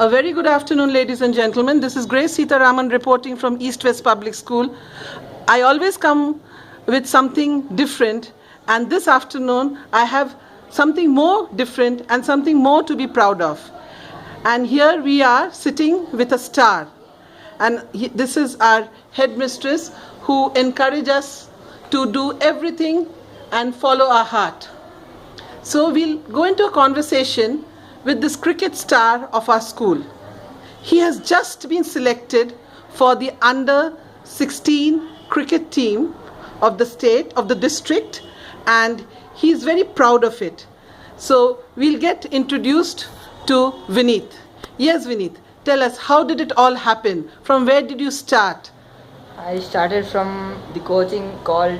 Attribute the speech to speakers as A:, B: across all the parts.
A: A very good afternoon, ladies and gentlemen. This is Grace Sitaraman reporting from East West Public School. I always come with something different, and this afternoon I have something more different and something more to be proud of. And here we are sitting with a star. And this is our headmistress who encourages us to do everything and follow our heart. So we'll go into a conversation with this cricket star of our school. He has just been selected for the under 16 cricket team of the state, of the district, and he is very proud of it. So we'll get introduced to Vineet. Yes, Vineet, tell us, how did it all happen? From where did you start?
B: I started from the coaching called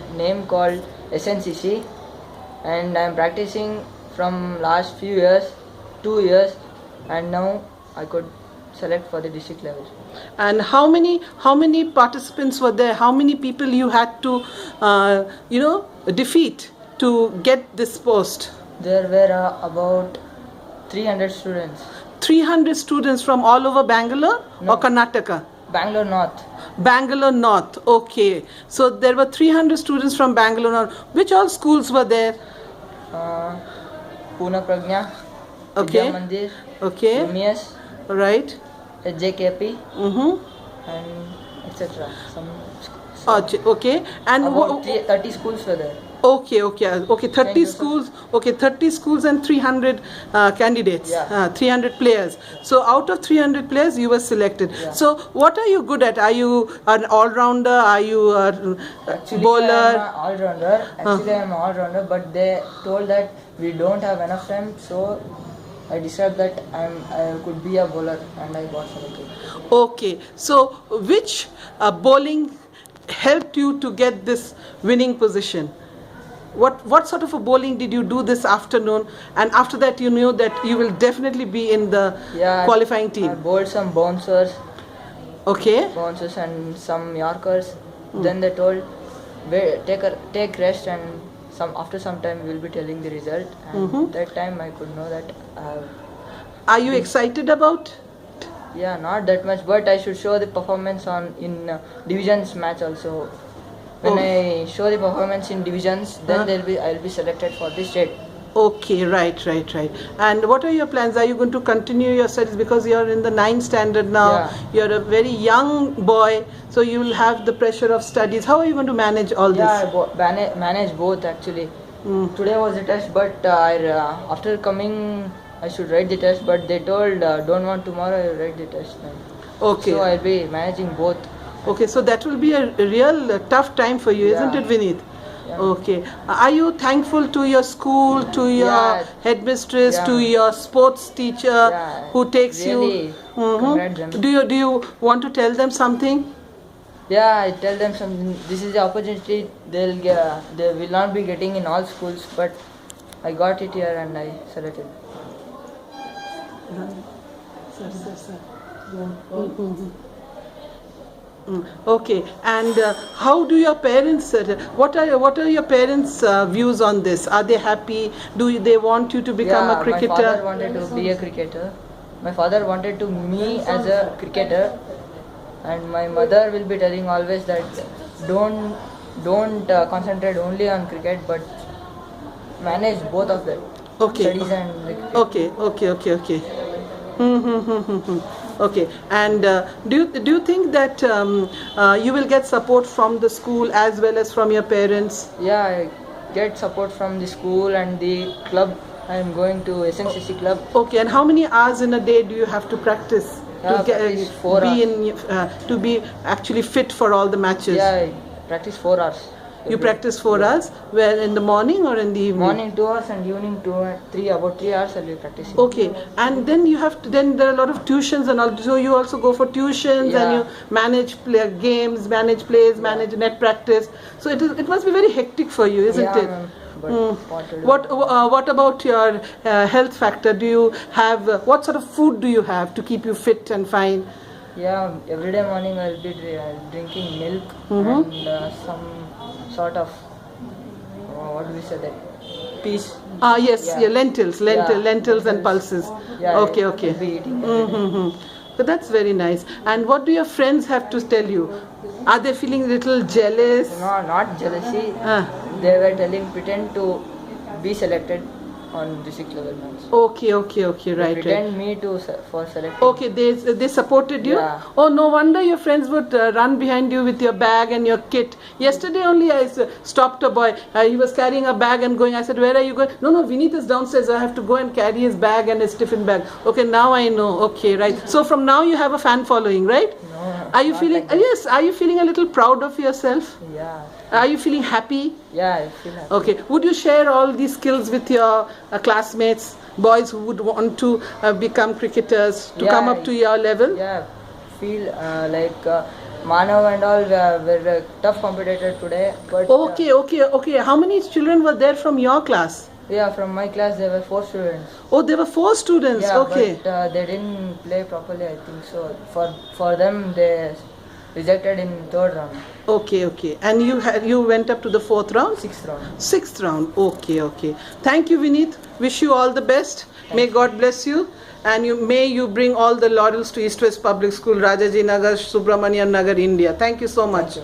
B: SNCC, and I'm practicing from last few years, 2 years, and now I could select for the district level.
A: And how many participants were there? How many people you had to defeat to get this post?
B: There were about 300 students.
A: 300 students from all over Bangalore or Karnataka?
B: Bangalore North.
A: Bangalore North, okay. So there were 300 students from Bangalore North. Which all schools were there?
B: Pune Pragna,
A: Okay.
B: Vidya Mandir,
A: Okay,
B: MES,
A: right.
B: JKP,
A: Mm-hmm.
B: and etc.
A: Okay, and
B: About 30 schools were there.
A: Okay. 30 schools. Okay, 30 schools and 300 candidates.
B: Yeah.
A: 300 players. So out of 300 players, you were selected.
B: Yeah.
A: So what are you good at? Are you an all-rounder? Are you a
B: Actually,
A: bowler?
B: I'm an all-rounder. I'm an all-rounder, but they told that we don't have enough time, so I decided that I could be a bowler, and I got selected.
A: Okay. So which bowling helped you to get this winning position? What sort of a bowling did you do this afternoon? And after that, you knew that you will definitely be in the qualifying
B: I
A: team.
B: bowled some bouncers
A: Okay.
B: and some Yorkers. Then they told, take rest, and after some time we'll be telling the result. And that time I could know that
A: Are you excited about?
B: not that much, but I should show the performance in divisions match also. When I show the performance in divisions, then I'll be selected for the state.
A: Okay, right. And what are your plans? Are you going to continue your studies, because you're in the 9th standard now?
B: Yeah.
A: You're a very young boy, so you will have the pressure of studies. How are you going to manage all this?
B: I manage both actually. Today was the test, but after coming I should write the test, but they told don't want tomorrow, I write the test.
A: Okay.
B: So I'll be managing both.
A: Okay, so that will be a real tough time for you, isn't it, Vineet?
B: Yeah.
A: Okay. Are you thankful to your school, to your headmistress, to your sports teacher who takes
B: really
A: you?
B: congrats them.
A: Do you want to tell them something?
B: Yeah, I tell them something. This is the opportunity they will not be getting in all schools, but I got it here and I selected.
A: Sir. Okay, and how do your parents? What are your parents' views on this? Are they happy? Do they want you to become a cricketer?
B: My father wanted to be a cricketer. My father wanted to me as a cricketer, and my mother will be telling always that don't concentrate only on cricket, but manage both of them.
A: Okay.
B: Studies and cricket.
A: Okay. Okay, and do you think that you will get support from the school as well as from your parents?
B: Yeah, I get support from the school and the club. I am going to SNCC club.
A: Okay, and how many hours in a day do you have to practice
B: practice 4 hours.
A: To be actually fit for all the matches?
B: Yeah, I practice 4 hours.
A: You practice 4 hours? Where, in the morning or in the evening?
B: Morning 2 hours and evening 3 hours I'll be practicing.
A: Okay, and then you have to, then there are a lot of tuitions and all, so you also go for tuitions and you manage games, manage plays, manage net practice. So it must be very hectic for you, isn't it?
B: Ma'am, but
A: What about your health factor? Do you have, what sort of food do you have to keep you fit and fine?
B: Yeah, every day morning I'll be drinking milk and some sort of what do we say that peas.
A: Yes,
B: Yeah.
A: yeah, lentils,
B: Yeah.
A: lentils and pulses.
B: Yeah,
A: Okay,
B: I
A: okay.
B: will be eating every day.
A: Mm-hmm. So that's very nice. And what do your friends have to tell you? Are they feeling a little jealous?
B: No, not jealousy.
A: Ah.
B: They were telling pretend to be selected on district level match.
A: Okay, okay, okay,
B: They
A: right, right.
B: pretend me to for selecting.
A: Okay, they supported you?
B: Yeah.
A: Oh, no wonder your friends would run behind you with your bag and your kit. Yesterday only I stopped a boy. He was carrying a bag and going. I said, where are you going? No, no, Vineet is downstairs. I have to go and carry his bag and his tiffin bag. Okay, now I know. Okay, right. So from now you have a fan following, right?
B: No,
A: Are you
B: not
A: feeling,
B: like that.
A: yes, are you feeling a little proud of yourself?
B: Yeah.
A: Are you feeling happy?
B: Yeah, I feel happy.
A: Okay. Would you share all these skills with your classmates, boys who would want to become cricketers, to come
B: Yeah,
A: up to your level?
B: Yeah, feel like Manav and all were a tough competitor today. But
A: Okay, okay, okay. How many children were there from your class?
B: yeah, from my class there were 4 students.
A: Oh, there were 4 students.
B: Yeah,
A: Okay.
B: but they didn't play properly. I think so. For them they rejected in 3rd round,
A: Okay, okay. And you went up to the 4th round?
B: 6th round.
A: 6th round. Okay, okay. Thank you, Vineet. Wish you all the best. May God bless you. And may you bring all the laurels to East West Public School, Rajaji Nagar, Subramanian Nagar, India. Thank you so much.